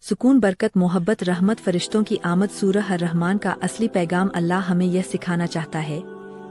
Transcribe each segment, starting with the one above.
सुकून, बरकत, मोहब्बत, रहमत, फरिश्तों की आमद। सूरह अर्रहमान का असली पैगाम अल्लाह हमें यह सिखाना चाहता है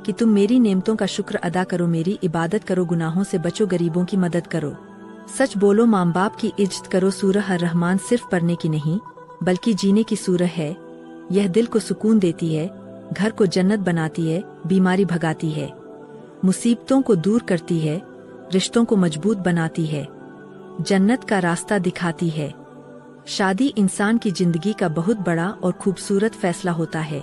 कि तुम मेरी नेमतों का शुक्र अदा करो, मेरी इबादत करो, गुनाहों से बचो, गरीबों की मदद करो, सच बोलो, माँ बाप की इज्जत करो। सूरह अर्रहमान सिर्फ पढ़ने की नहीं बल्कि जीने की सूरह है। यह दिल को सुकून देती है, घर को जन्नत बनाती है, बीमारी भगाती है, मुसीबतों को दूर करती है, रिश्तों को मजबूत बनाती है, जन्नत का रास्ता दिखाती है। शादी इंसान की जिंदगी का बहुत बड़ा और खूबसूरत फैसला होता है।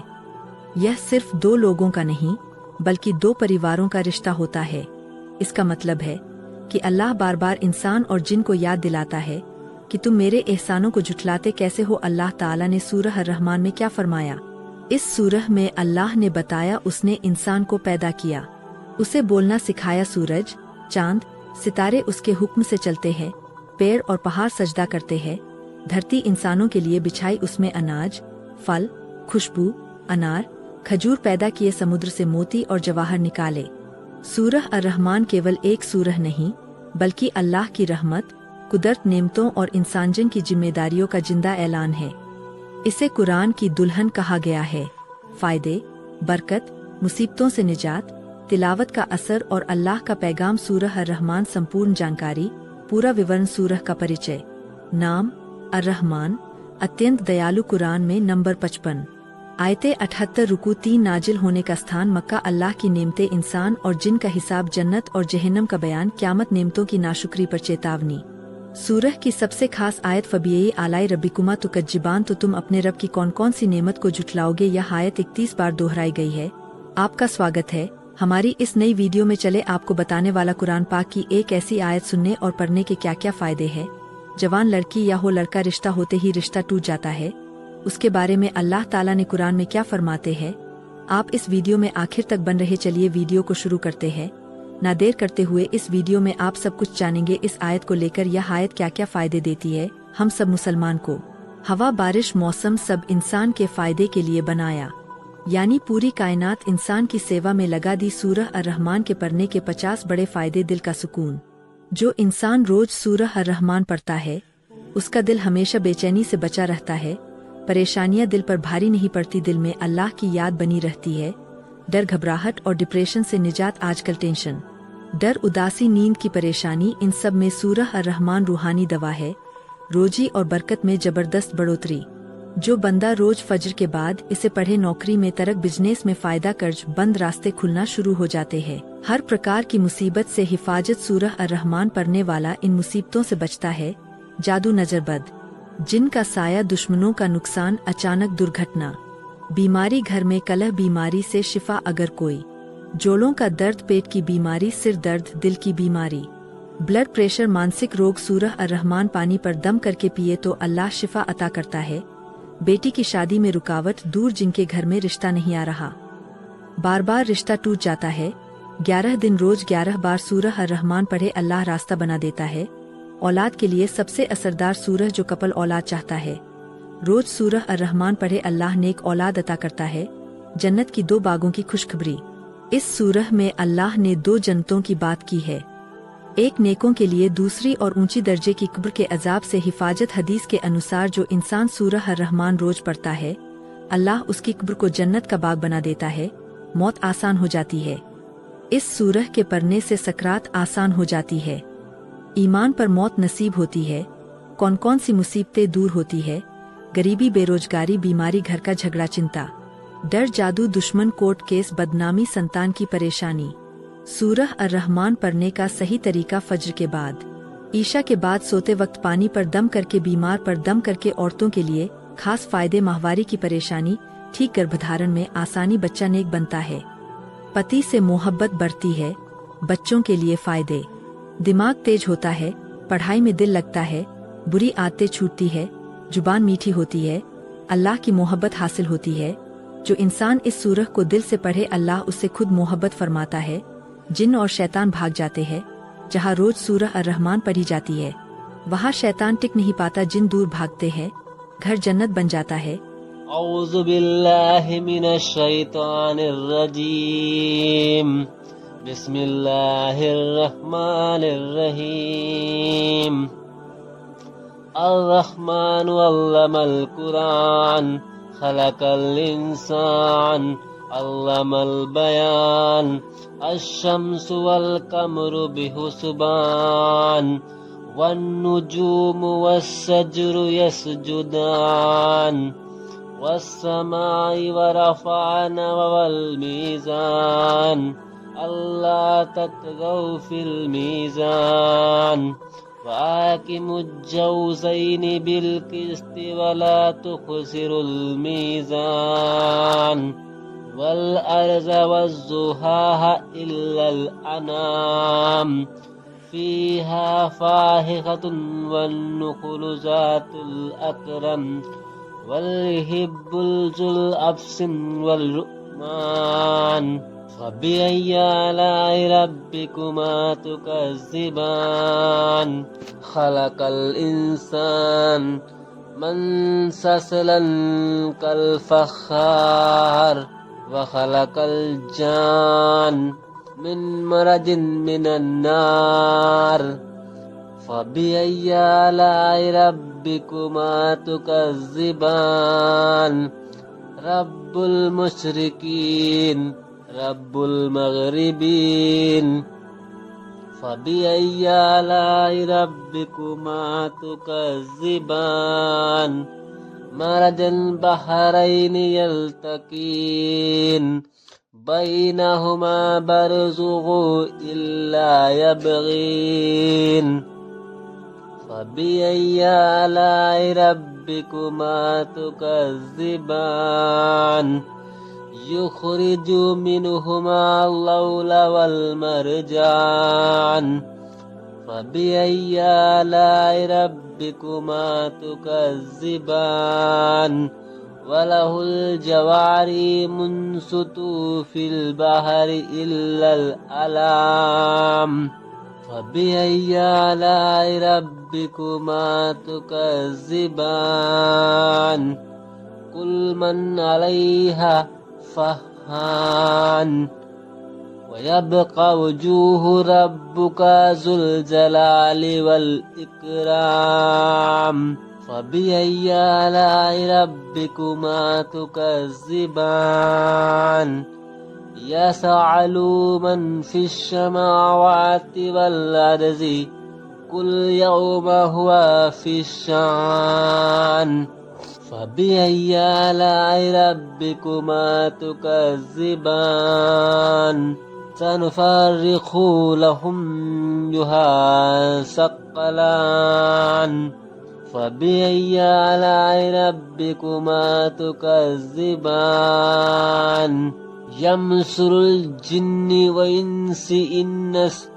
यह सिर्फ दो लोगों का नहीं बल्कि दो परिवारों का रिश्ता होता है। इसका मतलब है कि अल्लाह बार बार इंसान और जिन को याद दिलाता है कि तुम मेरे एहसानों को झुठलाते कैसे हो। अल्लाह ताला ने सूरह अर्रहमान में क्या फरमाया? इस सूरह में अल्लाह ने बताया उसने इंसान को पैदा किया, उसे बोलना सिखाया। सूरज, चांद, सितारे उसके हुक्म से चलते हैं, पेड़ और पहाड़ सजदा करते हैं, धरती इंसानों के लिए बिछाई, उसमें अनाज, फल, खुशबू, अनार, खजूर पैदा किए, समुद्र से मोती और जवाहर निकाले। सूरह अर्रहमान केवल एक सूरह नहीं बल्कि अल्लाह की रहमत, कुदरत, नेमतों और इंसानजन की जिम्मेदारियों का जिंदा ऐलान है। इसे कुरान की दुल्हन कहा गया है। फायदे, बरकत, मुसीबतों से निजात, तिलावत का असर और अल्लाह का पैगाम। सूरह अर्रहमान संपूर्ण जानकारी, पूरा विवरण। सूरह का परिचय। नाम अर्रहमान, अत्यंत दयालु। कुरान में नंबर 55, आयते 78, रुकू 3। नाजिल होने का स्थान मक्का। अल्लाह की नेमतें, इंसान और जिन का हिसाब, जन्नत और जहन्नम का बयान, क़यामत, नेमतों की नाशुक्री पर चेतावनी। सूरह की सबसे खास आयत फबियई आलाई रब्बिकुमा तुकज्जिबान, तो तुम अपने रब की कौन कौन सी नेमत को झुठलाओगे। यह आयत 31 बार दोहराई गई है। आपका स्वागत है हमारी इस नई वीडियो में। चले आपको बताने वाला कुरान पाक की एक ऐसी आयत सुनने और पढ़ने के क्या क्या फायदे हैं। जवान लड़की या हो लड़का, रिश्ता होते ही रिश्ता टूट जाता है, उसके बारे में अल्लाह ताला ने कुरान में क्या फरमाते हैं। आप इस वीडियो में आखिर तक बन रहे। चलिए वीडियो को शुरू करते हैं। ना देर करते हुए इस वीडियो में आप सब कुछ जानेंगे इस आयत को लेकर। यह आयत क्या क्या फायदे देती है हम सब मुसलमान को। हवा, बारिश, मौसम सब इंसान के फायदे के लिए बनाया, यानी पूरी कायनात इंसान की सेवा में लगा दी। सूरह अर्रहमान के पढ़ने के 50 बड़े फायदे। दिल का सुकून। जो इंसान रोज सूरह अर्रहमान पढ़ता है उसका दिल हमेशा बेचैनी से बचा रहता है, परेशानियां दिल पर भारी नहीं पड़ती, दिल में अल्लाह की याद बनी रहती है। डर, घबराहट और डिप्रेशन से निजात। आजकल टेंशन, डर, उदासी, नींद की परेशानी, इन सब में सूरह अर्रहमान रूहानी दवा है। रोजी और बरकत में जबरदस्त बढ़ोतरी। जो बंदा रोज फजर के बाद इसे पढ़े, नौकरी में तरक्की, बिजनेस में फायदा, कर्ज बंद रास्ते खुलना शुरू हो जाते हैं। हर प्रकार की मुसीबत से हिफाजत। सूरह अर्रहमान पढ़ने वाला इन मुसीबतों से बचता है। जादू, नजरबद, जिन का साया, दुश्मनों का नुकसान, अचानक दुर्घटना, बीमारी, घर में कलह, बीमारी से शिफा अगर कोई, जोड़ों का दर्द, पेट की बीमारी, सिर दर्द, दिल की बीमारी, ब्लड प्रेशर, मानसिक रोग। सूरह अर्रहमान पानी पर दम करके पिए तो अल्लाह शिफा अता करता है। बेटी की शादी में रुकावट दूर, जिनके घर में रिश्ता नहीं आ रहा, बार बार रिश्ता टूट जाता है, 11 दिन रोज 11 बार सूरह अर्रहमान पढ़े, अल्लाह रास्ता बना देता है। औलाद के लिए सबसे असरदार सूरह, जो कपल औलाद चाहता है रोज सूरह अर्रहमान पढ़े, अल्लाह नेक औलाद अता करता है। जन्नत की 2 बागों की खुशखबरी। इस सूरह में अल्लाह ने 2 जन्नतों की बात की है, एक नेकों के लिए, दूसरी और ऊंची दर्जे की कब्र के अजाब से हिफाजत। हदीस के अनुसार जो इंसान सूरह अर्रहमान रोज पढ़ता है अल्लाह उसकी कब्र को जन्नत का बाग बना देता है। मौत आसान हो जाती है। इस सूरह के पढ़ने से सकरात आसान हो जाती है, ईमान पर मौत नसीब होती है, कौन कौन सी मुसीबतें दूर होती है, गरीबी, बेरोजगारी, बीमारी, घर का झगड़ा, चिंता, डर, जादू, दुश्मन, कोर्ट केस, बदनामी, संतान की परेशानी। सूरह अर्रहमान पढ़ने का सही तरीका। फज्र के बाद, ईशा के बाद, सोते वक्त पानी पर दम करके, बीमार पर दम करके। औरतों के लिए खास फायदे, माहवारी की परेशानी ठीक, गर्भधारण में आसानी, बच्चा नेक बनता है, पति से मोहब्बत बढ़ती है। बच्चों के लिए फायदे, दिमाग तेज होता है, पढ़ाई में दिल लगता है, बुरी आदतें छूटती है, जुबान मीठी होती है, अल्लाह की मोहब्बत हासिल होती है। जो इंसान इस सूरह को दिल से पढ़े अल्लाह उससे खुद मोहब्बत फरमाता है। जिन और शैतान भाग जाते हैं। जहाँ रोज सूरह अर्रहमान पढ़ी जाती है वहाँ शैतान टिक नहीं पाता, जिन दूर भागते हैं, घर जन्नत बन जाता है। औज़ु बिल्लाहि मिनश शैतानिर रजीम। बिस्मिल्लाहिर रहमानिर रहीम। الرحمن علم القرآن خلق الإنسان علم البيان الشمس والقمر بحسبان والنجوم والشجر يسجدان والسماء ورفعنا والميزان ألا تطغوا في الميزان وآكموا الجوزين بالقسط ولا تخسروا الميزان والأرض والزهاها إلا الأنام فيها فاكهة والنخل ذات الأكرم والهب ذو العصف والرمان فبأي آلاء ربكما تكذبان خلق الإنسان من صلصال كالفخار وخلق الجان من مرج من النار فبأي آلاء ربكما تكذبان رب المشركين رب المغربين فبأي آلاء ربكما تكذبان مرج البحرين يلتقين بينهما برزخ إلا يبغين فبأي آلاء ربكما تكذبان يخرج منهما اللؤلؤ والمرجان فبأي آلاء ربكما تكذبان وله الجوار منسط في البحر إلا الأعلام فبأي آلاء ربكما تكذبان كل من عليها فان ويبقى وجوه ربك ذو الجلال والإكرام فبأي آلاء ربكما تكذبان يسأل من في السماوات والأرض كل يوم هو في الشأن فبأي آلاء ربكما تكذبان سنفرق لهم أيها الثقلان فبأي آلاء ربكما تكذبان يمسر الجن والإنس إن استطعتم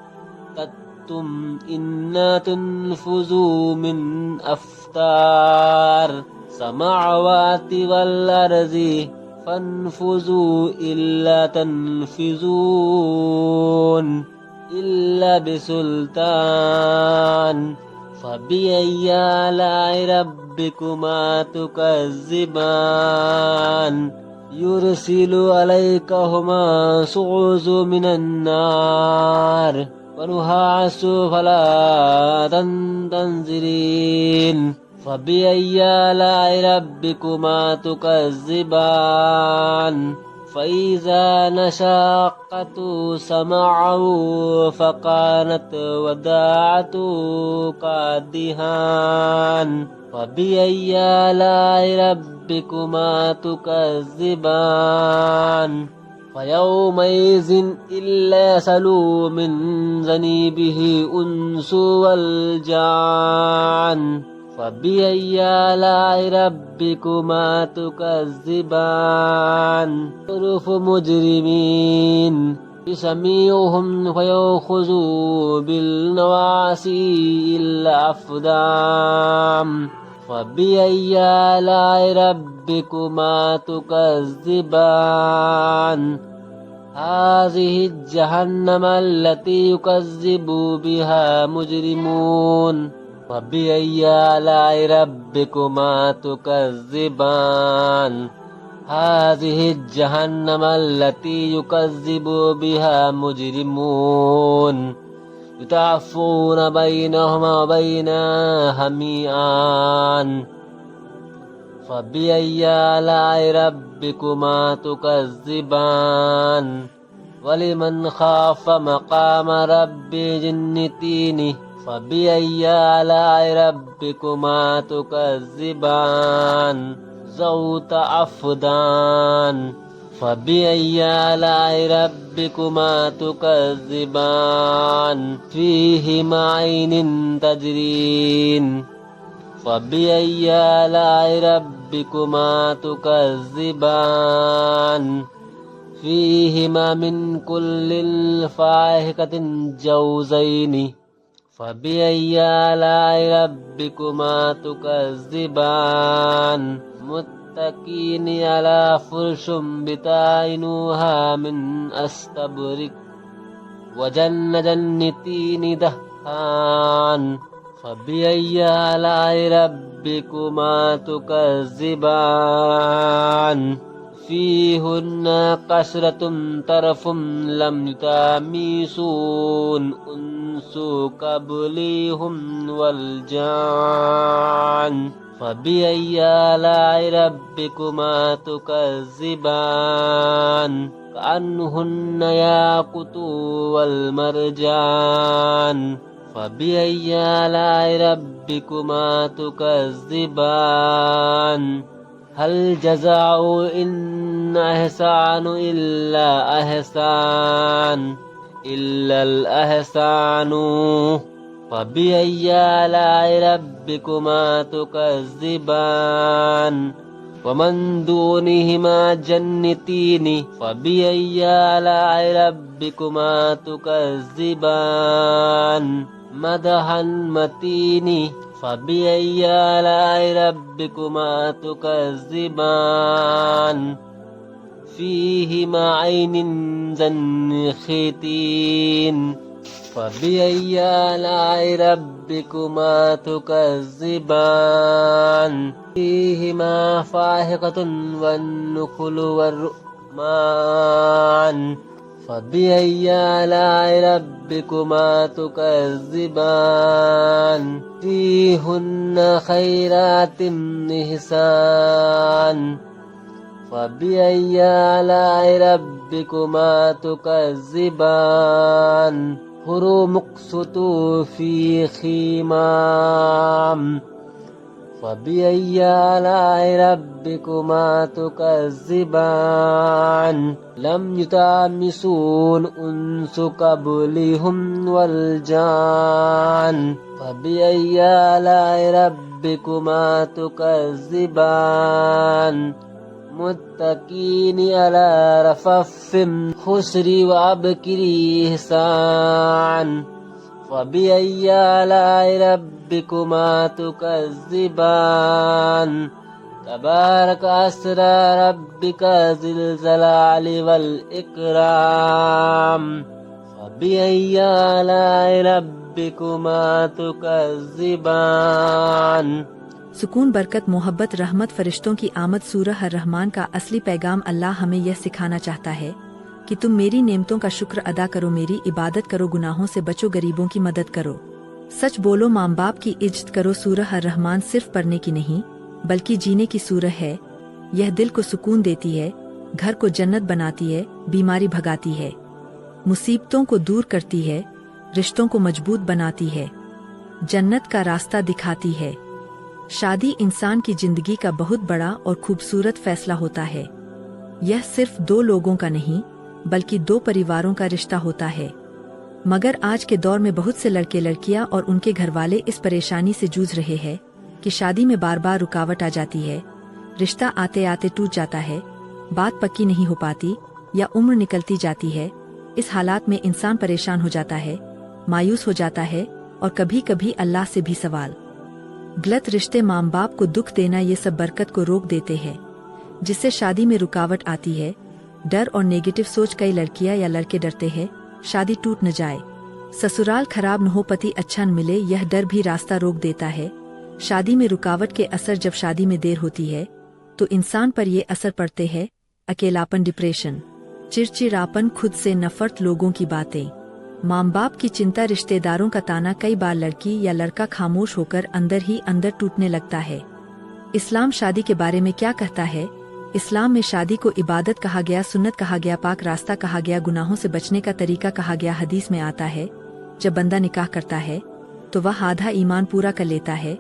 إن تنفذوا من أقطار السماوات والأرض فانفذوا إلا تنفذون إلا بسلطان فبأي آلاء ربكما تكذبان يرسل عليكما شعوذ من النار ونحاس فلا تنزلين فبأي آلاء ربكما تكذبان فإذا نشقت سمعه فكانت وداعة كالدهان فبأي آلاء ربكما تكذبان فيومئذ إلا يسأل من ذنبه أنس والجان فبأي آلاء ربكما تكذبان عرف مجرمين يسميهم فيأخذوا بالنواصي الأقدام فبأي آلاء ربكما تكذبان هذه جهنم التي يكذب بها مجرمون فبأي آلاء ربكما تكذبان هذه جهنم التي يكذب بها مجرمون يتعفون بينهما وبين هميان فبأي آلاء ربكما تكذبان ولمن خاف مقام ربه جنتين فبأي آلاء ربكما تكذبان ذوات أفنان فبأي آلاء ربكما تكذبان فيهما عين تجرين فبأي آلاء ربكما تكذبان فيهما من كل فاكهة زوجين فبأي آلاء ربكما تكذبان متكئين على فرش بطائنها من استبرق وجن جنتين دهان فبأي آلاء ربكما تكذبان فيهن قصرة طرف لم يتمسون أنس قبلهم والجان فبأي آلاء ربكما تكذبان كأنهن ياقوت والمرجان فبأي آلاء ربكما تكذبان هل جزاء إن إحسان إلا إحسان إلا الإحسان فبأي آلاء ربكما تكذبان ومن دونهما جنتين فبأي آلاء ربكما تكذبان مدحا متين فبأي آلاء ربكما تكذبان فيهما عين زنختين فبأي آلاء ربكما تكذبان فيهما فاكهة والنخل والرمان فبأي آلاء ربكما تكذبان فيهن خيرات حسان فبأي آلاء ربكما تكذبان حور مقصد في خمام فبأي آلاء ربكما تكذبان لم يتمسون أنس قبلهم والجان فبأي آلاء ربكما تكذبان متكئين على رفرف خضر وأبكر إحسان فبأي آلاء ربكما تكذبان تبارك اسم ربك ذي الجلال والإكرام فبأي آلاء ربكما تكذبان सुकून बरकत मोहब्बत रहमत फरिश्तों की आमद सूरह अर्रहमान का असली पैगाम अल्लाह हमें यह सिखाना चाहता है कि तुम मेरी नेमतों का शुक्र अदा करो, मेरी इबादत करो, गुनाहों से बचो, गरीबों की मदद करो, सच बोलो, माँ बाप की इज्जत करो। सूरह अर्रहमान सिर्फ पढ़ने की नहीं बल्कि जीने की सूरह है। यह दिल को सुकून देती है, घर को जन्नत बनाती है, बीमारी भगाती है, मुसीबतों को दूर करती है, रिश्तों को मजबूत बनाती है, जन्नत का रास्ता दिखाती है। शादी इंसान की जिंदगी का बहुत बड़ा और खूबसूरत फैसला होता है। यह सिर्फ दो लोगों का नहीं बल्कि दो परिवारों का रिश्ता होता है। मगर आज के दौर में बहुत से लड़के लड़कियां और उनके घरवाले इस परेशानी से जूझ रहे हैं कि शादी में बार बार रुकावट आ जाती है, रिश्ता आते आते टूट जाता है, बात पक्की नहीं हो पाती या उम्र निकलती जाती है। इस हालात में इंसान परेशान हो जाता है, मायूस हो जाता है और कभी कभी अल्लाह से भी सवाल। गलत रिश्ते माँ बाप को दुख देना ये सब बरकत को रोक देते हैं, जिससे शादी में रुकावट आती है। डर और नेगेटिव सोच कई लड़कियां या लड़के डरते हैं शादी टूट न जाए, ससुराल खराब न हो, पति अच्छा न मिले, यह डर भी रास्ता रोक देता है। शादी में रुकावट के असर जब शादी में देर होती है तो इंसान पर ये असर पड़ते हैं अकेलापन, डिप्रेशन, चिड़चिड़ापन, खुद से नफरत, लोगों की बातें, माँ बाप की चिंता, रिश्तेदारों का ताना, कई बार लड़की या लड़का खामोश होकर अंदर ही अंदर टूटने लगता है। इस्लाम शादी के बारे में क्या कहता है? इस्लाम में शादी को इबादत कहा गया, सुन्नत कहा गया, पाक रास्ता कहा गया, गुनाहों से बचने का तरीका कहा गया। हदीस में आता है, जब बंदा निकाह करता है तो वह आधा ईमान पूरा कर लेता है।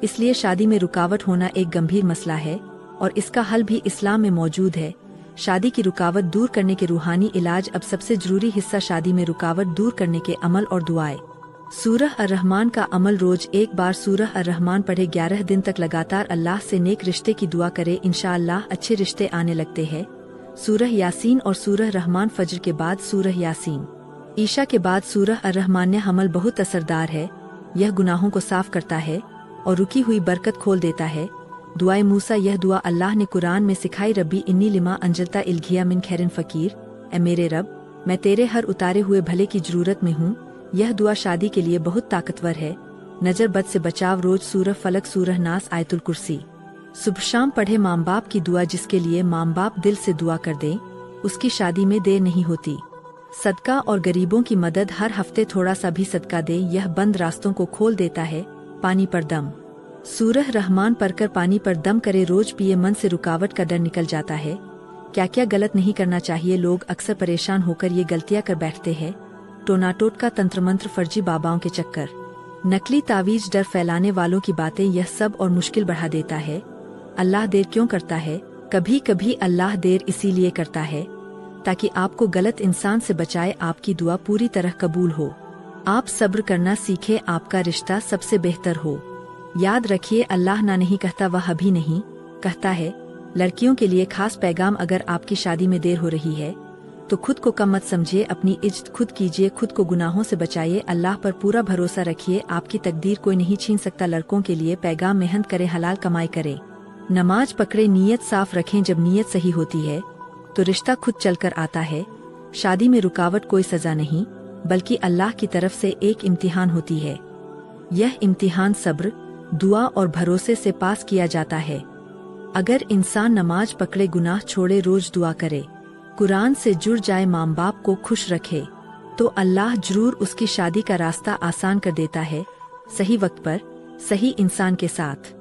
इसलिए शादी में रुकावट होना एक गंभीर मसला है और इसका हल भी इस्लाम में मौजूद है। शादी की रुकावट दूर करने के रूहानी इलाज। अब सबसे जरूरी हिस्सा शादी में रुकावट दूर करने के अमल और दुआएं। सूरह अर्रहमान का अमल। रोज एक बार सूरह अर्रहमान पढ़े, 11 दिन तक लगातार अल्लाह से नेक रिश्ते की दुआ करे, इंशाअल्लाह अच्छे रिश्ते आने लगते हैं। सूरह यासीन और सूरह रहमान। फज्र के बाद सूरह यासीन, ईशा के बाद सूरह अर्रहमान। ने अमल बहुत असरदार है। यह गुनाहों को साफ करता है और रुकी हुई बरकत खोल देता है। दुआए मूसा। यह दुआ अल्लाह ने कुरान में सिखाई। रब्बी इन्नी लिमा अंजलता इल्घिया मिन खैरिन फकीर। ए मेरे रब, मैं तेरे हर उतारे हुए भले की जरूरत में हूँ। यह दुआ शादी के लिए बहुत ताकतवर है। नजर बद से बचाव। रोज सूरह फलक, सूरह नास, आयतुल कुर्सी सुबह शाम पढ़े। माँ बाप की दुआ। जिसके लिए माँ बाप दिल से दुआ कर दें उसकी शादी में देर नहीं होती। सदका और गरीबों की मदद। हर हफ्ते थोड़ा सा भी सदका दे, यह बंद रास्तों को खोल देता है। पानी पर दम। सूरह रहमान पढ़कर पानी पर दम करे, रोज पिए, मन से रुकावट का डर निकल जाता है। क्या क्या गलत नहीं करना चाहिए। लोग अक्सर परेशान होकर ये गलतियां कर बैठते हैं। टोना टोटका, तंत्र मंत्र, फर्जी बाबाओं के चक्कर, नकली तावीज, डर फैलाने वालों की बातें, यह सब और मुश्किल बढ़ा देता है। अल्लाह देर क्यों करता है? कभी कभी अल्लाह देर इसीलिए करता है ताकि आपको गलत इंसान से बचाए, आपकी दुआ पूरी तरह कबूल हो, आप सब्र करना सीखे, आपका रिश्ता सबसे बेहतर हो। याद रखिए, अल्लाह ना नहीं कहता, वह अभी नहीं कहता है। लड़कियों के लिए खास पैगाम। अगर आपकी शादी में देर हो रही है तो खुद को कम मत समझिए, अपनी इज्जत खुद कीजिए, खुद को गुनाहों से बचाइए, अल्लाह पर पूरा भरोसा रखिए, आपकी तकदीर कोई नहीं छीन सकता। लड़कों के लिए पैगाम, मेहनत करें, हलाल कमाई करें, नमाज पकड़े, नीयत साफ रखें। जब नीयत सही होती है तो रिश्ता खुद चलकर आता है। शादी में रुकावट कोई सजा नहीं बल्कि अल्लाह की तरफ से एक इम्तिहान होती है। यह इम्तिहान सब्र, दुआ और भरोसे से पास किया जाता है। अगर इंसान नमाज पकड़े, गुनाह छोड़े, रोज दुआ करे, कुरान से जुड़ जाए, माँ बाप को खुश रखे, तो अल्लाह जरूर उसकी शादी का रास्ता आसान कर देता है, सही वक्त पर, सही इंसान के साथ।